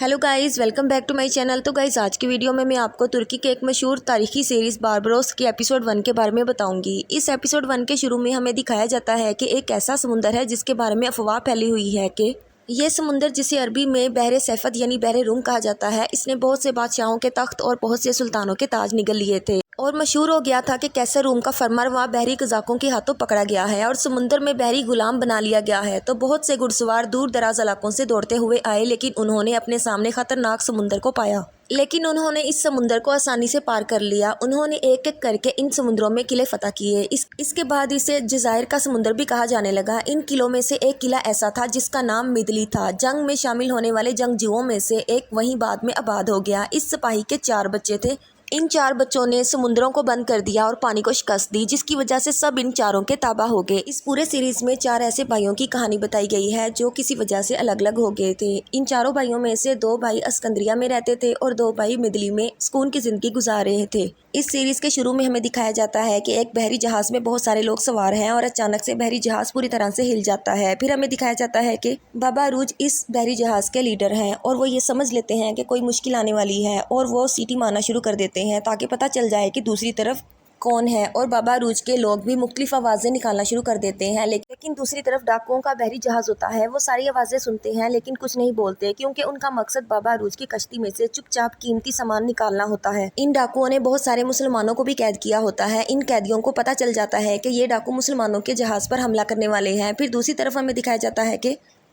Hello guys, welcome back to my channel. तो guys, आज की वीडियो में मैं आपको तुर्की के एक मशहूर तारीखी सीरीज़ बारबरोस की एपिसोड 1 के बारे में बताऊंगी। इस एपिसोड 1 के शुरू में हमें दिखाया जाता है कि एक ऐसा समुंदर है जिसके बारे में अफवाह फैली हुई है कि ये समुंदर, जिसे अरबी में बहरे सैफद यानी बहरे रूम कहा जाता है, इसने बहुत से बादशाहों के तख्त और बहुत से सुल्तानों के ताज निगल लिए थे और मशहूर हो गया था कि कैसे रूम का फरमानरवा बहरी कज़ाकों के हाथों पकड़ा गया है और समुंदर में बहरी गुलाम बना लिया गया है। तो बहुत से घुड़सवार दूर दराज इलाकों से दौड़ते हुए आए, लेकिन उन्होंने अपने सामने खतरनाक समुंदर को पाया। लेकिन उन्होंने इस समुंदर को आसानी से पार कर लिया। उन्होंने एक एक करके इन समुद्रों में किले फतह किए। इसके बाद इसे जज़ायर का समुंदर भी कहा जाने लगा। इन किलों में से एक किला ऐसा था जिसका नाम मिदली था। जंग में शामिल होने वाले जंगजुओं में से एक वहीं बाद में आबाद हो गया। इस सिपाही के 4 बच्चे थे। इन 4 बच्चों ने समुद्रों को बंद कर दिया और पानी को शिकस्त दी, जिसकी वजह से सब इन चारों के ताबा हो गए। इस पूरे सीरीज में 4 ऐसे भाइयों की कहानी बताई गई है जो किसी वजह से अलग अलग हो गए थे। इन चारों भाइयों में से 2 भाई अस्कंद्रिया में रहते थे और 2 भाई मिदली में सुकून की जिंदगी गुजार रहे थे। इस सीरीज के शुरू में हमें दिखाया जाता है कि एक बहरी जहाज में बहुत सारे लोग सवार हैं और अचानक से बहरी जहाज पूरी तरह से हिल जाता है। फिर हमें दिखाया जाता है कि बाबा अरूज इस बहरी जहाज के लीडर हैं और वो ये समझ लेते हैं कि कोई मुश्किल आने वाली है और वो सीटी मारना शुरू कर देते हैं ताकि पता चल जाए कि दूसरी तरफ कौन है। और बाबा अरूज के लोग भी मुख्तलिफ आवाज़ें निकालना शुरू कर देते हैं, लेकिन दूसरी तरफ डाकुओं का बहरी जहाज होता है। वो सारी आवाज़ें सुनते हैं लेकिन कुछ नहीं बोलते, क्योंकि उनका मकसद बाबा अरूज की कश्ती में से चुपचाप कीमती सामान निकालना होता है। इन डाकुओं ने बहुत सारे मुसलमानों को भी कैद किया होता है। इन कैदियों को पता चल जाता है कि ये डाकू मुसलमानों के जहाज़ पर हमला करने वाले हैं। फिर दूसरी तरफ हमें दिखाया जाता है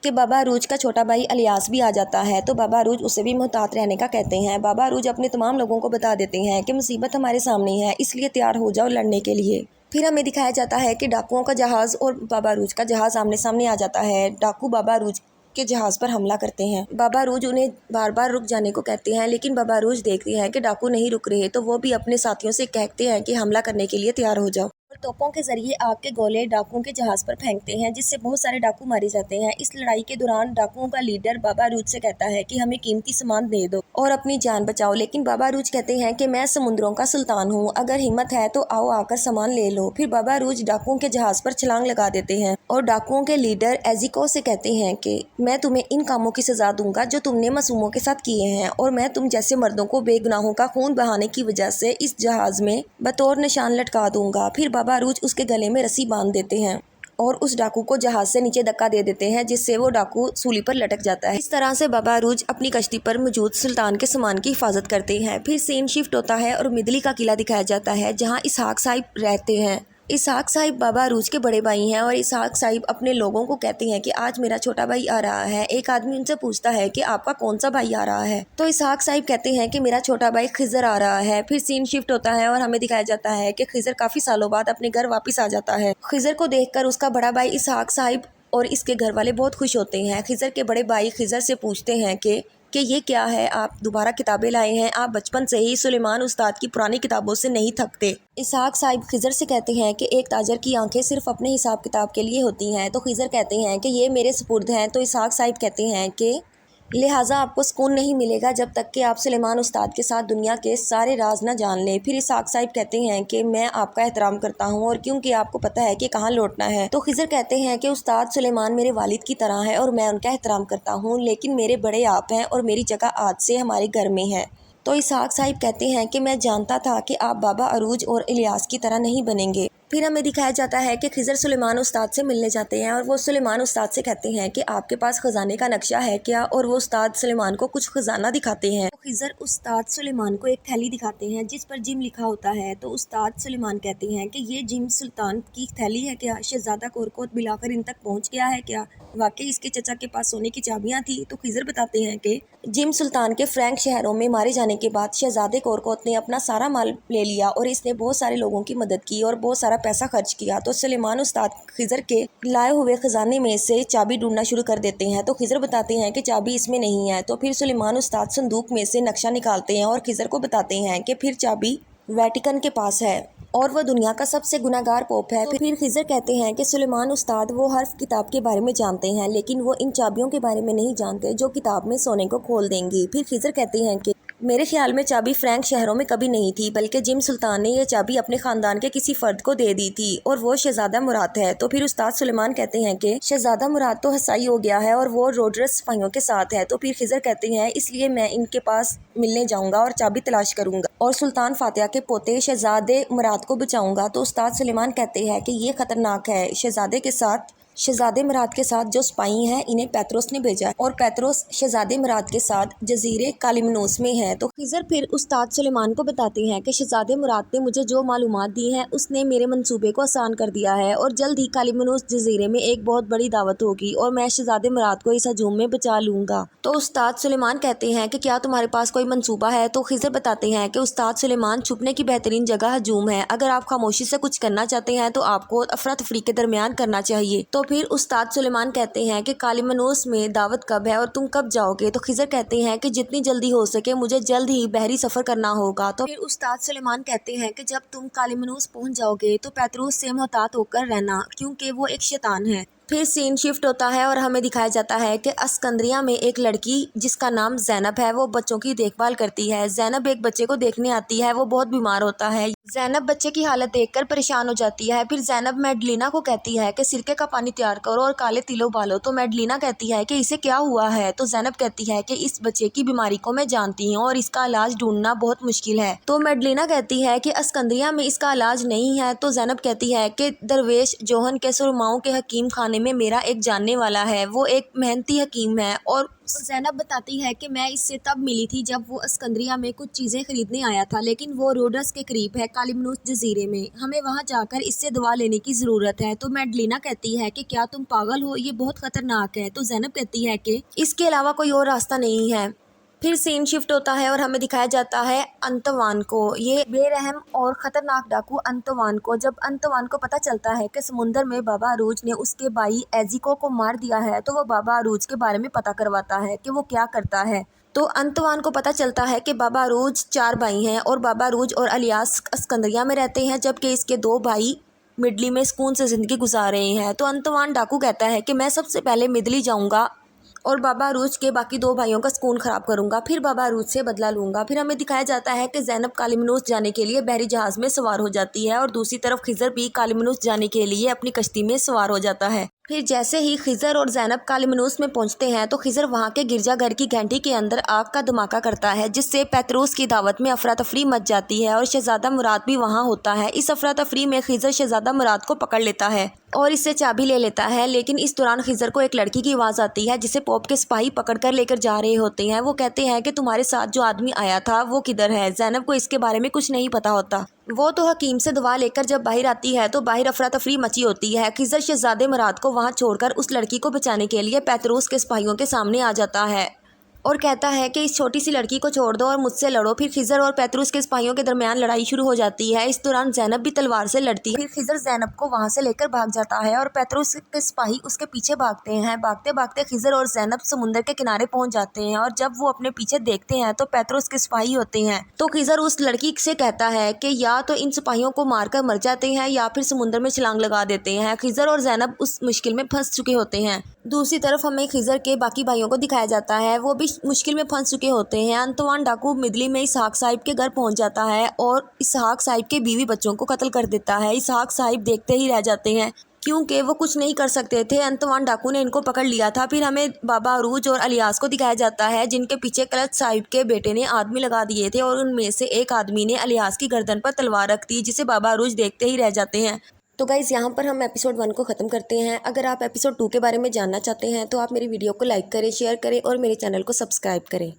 कि बाबा अरूज का छोटा भाई अलियास भी आ जाता है। तो बाबा अरूज उसे भी मुहतात रहने का कहते हैं। बाबा अरूज अपने तमाम लोगों को बता देते हैं कि मुसीबत हमारे सामने है, इसलिए तैयार हो जाओ लड़ने के लिए। फिर हमें दिखाया जाता है कि डाकुओं का जहाज़ और बाबा अरूज का जहाज़ आमने सामने आ जाता है। डाकू बाबा अरूज के जहाज़ पर हमला करते हैं। बाबा अरूज उन्हें बार बार रुक जाने को कहते हैं, लेकिन बाबा अरूज देखते हैं कि डाकू नहीं रुक रहे, तो वो भी अपने साथियों से कहते हैं कि हमला करने के लिए तैयार हो जाओ और तोपों के जरिए आग के गोले डाकुओं के जहाज पर फेंकते हैं, जिससे बहुत सारे डाकू मारे जाते हैं। इस लड़ाई के दौरान डाकुओं का लीडर बाबा अरूज से कहता है कि हमें कीमती सामान दे दो और अपनी जान बचाओ, लेकिन बाबा अरूज कहते हैं कि मैं समुद्रों का सुल्तान हूँ, अगर हिम्मत है तो आओ आकर सामान ले लो। फिर बाबा अरूज डाकुओं के जहाज पर छलांग लगा देते हैं और डाकुओं के लीडर एजिको से कहते हैं कि मैं तुम्हें इन कामों की सजा दूंगा जो तुमने मासूमों के साथ किए हैं, और मैं तुम जैसे मर्दों को बेगुनाहों का खून बहाने की वजह से इस जहाज में बतौर निशान लटका दूंगा। फिर बाबा अरूज उसके गले में रस्सी बांध देते हैं और उस डाकू को जहाज से नीचे धक्का दे देते हैं, जिससे वो डाकू सूली पर लटक जाता है। इस तरह से बाबा अरूज अपनी कश्ती पर मौजूद सुल्तान के सामान की हिफाजत करते हैं। फिर सीन शिफ्ट होता है और मिदली का किला दिखाया जाता है, जहाँ इसहाक साहिब रहते हैं। इसहाक साहिब बाबा अरूज के बड़े भाई हैं और इसहाक साहिब अपने लोगों को कहते हैं कि आज मेरा छोटा भाई आ रहा है। एक आदमी उनसे पूछता है कि आपका कौन सा भाई आ रहा है, तो इसहाक साहिब कहते हैं कि मेरा छोटा भाई खिजर आ रहा है। फिर सीन शिफ्ट होता है और हमें दिखाया जाता है कि खिजर काफी सालों बाद अपने घर वापस आ जाता है। खिजर को देखकर उसका बड़ा भाई इसहाक साहिब और इसके घर वाले बहुत खुश होते हैं। खिजर के बड़े भाई खिजर से पूछते हैं कि ये क्या है, आप दोबारा किताबें लाए हैं, आप बचपन से ही सुलेमान उस्ताद की पुरानी किताबों से नहीं थकते। इसहाक साहिब खिजर से कहते हैं कि एक ताजर की आंखें सिर्फ अपने हिसाब किताब के लिए होती हैं, तो खिजर कहते हैं कि ये मेरे सुपुर्द हैं। तो इसहाक साहिब कहते हैं कि लिहाजा आपको सुकून नहीं मिलेगा जब तक कि आप सुलेमान उस्ताद के साथ दुनिया के सारे राज न जान लें। फिर इसहाक साहिब कहते हैं कि मैं आपका एहतराम करता हूँ और क्योंकि आपको पता है कि कहाँ लौटना है। तो खिजर कहते हैं कि उस्ताद सुलेमान मेरे वालिद की तरह है और मैं उनका एहतराम करता हूँ, लेकिन मेरे बड़े आप हैं और मेरी जगह आज से हमारे घर में है। तो इसहाक साहिब कहते हैं कि मैं जानता था कि आप बाबा अरूज और इलियास की तरह नहीं बनेंगे। फिर हमें दिखाया जाता है कि खिजर सुलेमान उस्ताद से मिलने जाते हैं और वो सुलेमान उस्ताद से कहते हैं कि आपके पास खजाने का नक्शा है क्या, और वो उस्ताद सुलेमान को कुछ खजाना दिखाते हैं। तो खिजर उस्ताद सुलेमान को एक थैली दिखाते हैं जिस पर जिम लिखा होता है। तो उस्ताद सुलेमान कहते हैं कि ये जिम सुल्तान की थैली है क्या, शहजादा कोरकोत मिलाकर इन तक पहुंच गया है क्या, वाकई इसके चचा के पास सोने की चाबियां थी। तो खिजर बताते हैं कि जिम सुल्तान के फ्रैंक शहरों में मारे जाने के बाद शहजादे कोरकोत ने अपना सारा माल ले लिया और इसने बहुत सारे लोगों की मदद की और बहुत सारा पैसा खर्च किया। तो सुलेमान उस्ताद खिजर के लाए हुए खजाने में से चाबी ढूंढना शुरू कर देते हैं। तो खिजर बताते हैं कि चाबी इसमें नहीं है। तो फिर सुलेमान उस्ताद संदूक में से नक्शा निकालते हैं और खिजर को बताते हैं कि फिर चाबी वेटिकन के पास है और वह दुनिया का सबसे गुनाहगार पोप है। फिर खिजर कहते हैं कि सुलेमान उस्ताद वो हर्फ किताब के बारे में जानते हैं, लेकिन वो इन चाबियों के बारे में नहीं जानते जो किताब में सोने को खोल देंगी। फिर खिजर कहते हैं कि میرے خیال میں چابی فرینک شہروں میں کبھی نہیں تھی، بلکہ جم سلطان نے یہ چابی اپنے خاندان کے کسی فرد کو دے دی تھی اور وہ شہزادہ مراد ہے۔ تو پھر استاد سلیمان کہتے ہیں کہ شہزادہ مراد تو ہسائی ہو گیا ہے اور وہ روڈرس سپاہیوں کے ساتھ ہے۔ تو پھر خضر کہتے ہیں اس لیے میں ان کے پاس ملنے جاؤں گا اور چابی تلاش کروں گا اور سلطان فاتحہ کے پوتے شہزادے مراد کو بچاؤں گا۔ تو استاد سلیمان کہتے ہیں کہ یہ خطرناک ہے۔ شہزادے مراد کے ساتھ جو سپاہی ہیں انہیں پیتروس نے بھیجا اور پیتروس شہزادے مراد کے ساتھ جزیرے کالیمنوس میں ہے۔ تو خضر پھر استاد سلیمان کو بتاتے ہیں کہ شہزادے مراد نے مجھے جو معلومات دی ہیں اس نے میرے منصوبے کو آسان کر دیا ہے اور جلد ہی کالیمنوس جزیرے میں ایک بہت بڑی دعوت ہوگی اور میں شہزادے مراد کو اس ہجوم میں بچا لوں گا۔ تو استاد سلیمان کہتے ہیں کہ کیا تمہارے پاس کوئی منصوبہ ہے؟ تو خضر بتاتے ہیں کہ استاد سلیمان چھپنے کی بہترین جگہ ہجوم ہے، اگر آپ خاموشی سے کچھ کرنا چاہتے ہیں تو آپ کو افراتفری کے درمیان کرنا چاہیے۔ تو پھر استاد سلیمان کہتے ہیں کہ کالیمنوس میں دعوت کب ہے اور تم کب جاؤ گے؟ تو خضر کہتے ہیں کہ جتنی جلدی ہو سکے، مجھے جلد ہی بحری سفر کرنا ہوگا۔ تو پھر استاد سلیمان کہتے ہیں کہ جب تم کالیمنوس پہنچ جاؤ گے تو پیتروس سے محتاط ہو کر رہنا، کیونکہ وہ ایک شیطان ہے۔ پھر سین شفٹ ہوتا ہے اور ہمیں دکھایا جاتا ہے کہ اسکندریہ میں ایک لڑکی جس کا نام زینب ہے وہ بچوں کی دیکھ بھال کرتی ہے۔ زینب ایک بچے کو دیکھنے آتی ہے، وہ بہت بیمار ہوتا ہے۔ زینب بچے کی حالت دیکھ کر پریشان ہو جاتی ہے۔ پھر زینب میڈلینا کو کہتی ہے کہ سرکے کا پانی تیار کرو اور کالے تل ابالو۔ تو میڈلینا کہتی ہے کہ اسے کیا ہوا ہے؟ تو زینب کہتی ہے کہ اس بچے کی بیماری کو میں جانتی ہوں اور اس کا علاج ڈھونڈنا بہت مشکل ہے۔ تو میڈلینا کہتی ہے کہ اسکندریہ میں اس کا علاج نہیں ہے۔ تو زینب کہتی ہے کہ درویش جوہن کے سرماؤں کے حکیم خانے میں میرا ایک جاننے والا ہے، وہ ایک محنتی حکیم ہے۔ اور زینب بتاتی ہے کہ میں اس سے تب ملی تھی جب وہ اسکندریہ میں کچھ چیزیں خریدنے آیا تھا، لیکن وہ روڈس کے قریب ہے، کالیمنوس جزیرے میں، ہمیں وہاں جا کر اس سے دوا لینے کی ضرورت ہے۔ تو میڈلینا کہتی ہے کہ کیا تم پاگل ہو؟ یہ بہت خطرناک ہے۔ تو زینب کہتی ہے کہ اس کے علاوہ کوئی اور راستہ نہیں ہے۔ پھر سین شفٹ ہوتا ہے اور ہمیں دکھایا جاتا ہے انتوان کو، یہ بے رحم اور خطرناک ڈاکو انتوان کو۔ جب انتوان کو پتہ چلتا ہے کہ سمندر میں بابا عروج نے اس کے بھائی ایزیکو کو مار دیا ہے تو وہ بابا عروج کے بارے میں پتہ کرواتا ہے کہ وہ کیا کرتا ہے۔ تو انتوان کو پتہ چلتا ہے کہ بابا عروج 4 بھائی ہیں اور بابا عروج اور الیاس اسکندریہ میں رہتے ہیں، جبکہ اس کے 2 بھائی مڈلی میں سکون سے زندگی گزار رہے ہیں۔ تو انتوان ڈاکو کہتا ہے کہ میں سب سے پہلے مڈلی جاؤں گا اور بابا عروج کے باقی 2 بھائیوں کا سکون خراب کروں گا، پھر بابا عروج سے بدلہ لوں گا۔ پھر ہمیں دکھایا جاتا ہے کہ زینب کالیمنوس جانے کے لیے بحری جہاز میں سوار ہو جاتی ہے اور دوسری طرف خضر بھی کالیمنوس جانے کے لیے اپنی کشتی میں سوار ہو جاتا ہے۔ پھر جیسے ہی خضر اور زینب کالیمنوس میں پہنچتے ہیں تو خضر وہاں کے گرجا گھر کی گھنٹی کے اندر آگ کا دھماکہ کرتا ہے، جس سے پیتروس کی دعوت میں افراتفری مچ جاتی ہے اور شہزادہ مراد بھی وہاں ہوتا ہے۔ اس افراتفری میں خضر شہزادہ مراد کو پکڑ لیتا ہے اور اس سے چابی لے لیتا ہے، لیکن اس دوران خضر کو ایک لڑکی کی آواز آتی ہے جسے پوپ کے سپاہی پکڑ کر لے کر جا رہے ہوتے ہیں۔ وہ کہتے ہیں کہ تمہارے ساتھ جو آدمی آیا تھا وہ کدھر ہے؟ زینب کو اس کے بارے میں کچھ نہیں پتا ہوتا، وہ تو حکیم سے دوا لے کر جب باہر آتی ہے تو باہر افراتفری مچی ہوتی ہے۔ خضر شہزادے مراد کو وہاں چھوڑ کر اس لڑکی کو بچانے کے لیے پیتروس کے سپاہیوں کے سامنے آ جاتا ہے اور کہتا ہے کہ اس چھوٹی سی لڑکی کو چھوڑ دو اور مجھ سے لڑو۔ پھر خضر اور پیتروس کے سپاہیوں کے درمیان لڑائی شروع ہو جاتی ہے۔ اس دوران زینب بھی تلوار سے لڑتی ہے۔ پھر خضر زینب کو وہاں سے لے کر بھاگ جاتا ہے اور پیتروس کے سپاہی اس کے پیچھے بھاگتے ہیں۔ بھاگتے بھاگتے خضر اور زینب سمندر کے کنارے پہنچ جاتے ہیں اور جب وہ اپنے پیچھے دیکھتے ہیں تو پیتروس کے سپاہی ہوتے ہیں۔ تو خضر اس لڑکی سے کہتا ہے کہ یا تو ان سپاہیوں کو مار کر مر جاتے ہیں یا پھر سمندر میں چھلانگ لگا دیتے ہیں۔ خضر اور زینب اس مشکل میں پھنس چکے ہوتے ہیں۔ دوسری طرف ہمیں خضر کے باقی بھائیوں کو دکھایا جاتا ہے، وہ بھی مشکل میں پھنس چکے ہوتے ہیں۔ انتوان ڈاکو مدلی میں اسحاق صاحب کے گھر پہنچ جاتا ہے اور اسحاق صاحب کے بیوی بچوں کو قتل کر دیتا ہے۔ اسحاق صاحب دیکھتے ہی رہ جاتے ہیں کیونکہ وہ کچھ نہیں کر سکتے تھے، انتوان ڈاکو نے ان کو پکڑ لیا تھا۔ پھر ہمیں بابا عروج اور الیاس کو دکھایا جاتا ہے جن کے پیچھے کلچ صاحب کے بیٹے نے آدمی لگا دیے تھے اور ان میں سے ایک آدمی نے الیاس کی گردن پر تلوار رکھ دی جسے بابا عروج دیکھتے ہی رہ جاتے ہیں۔ تو گائز یہاں پر ہم ایپیسوڈ 1 کو ختم کرتے ہیں۔ اگر آپ ایپیسوڈ 2 کے بارے میں جاننا چاہتے ہیں تو آپ میری ویڈیو کو لائک کریں، شیئر کریں اور میرے چینل کو سبسکرائب کریں۔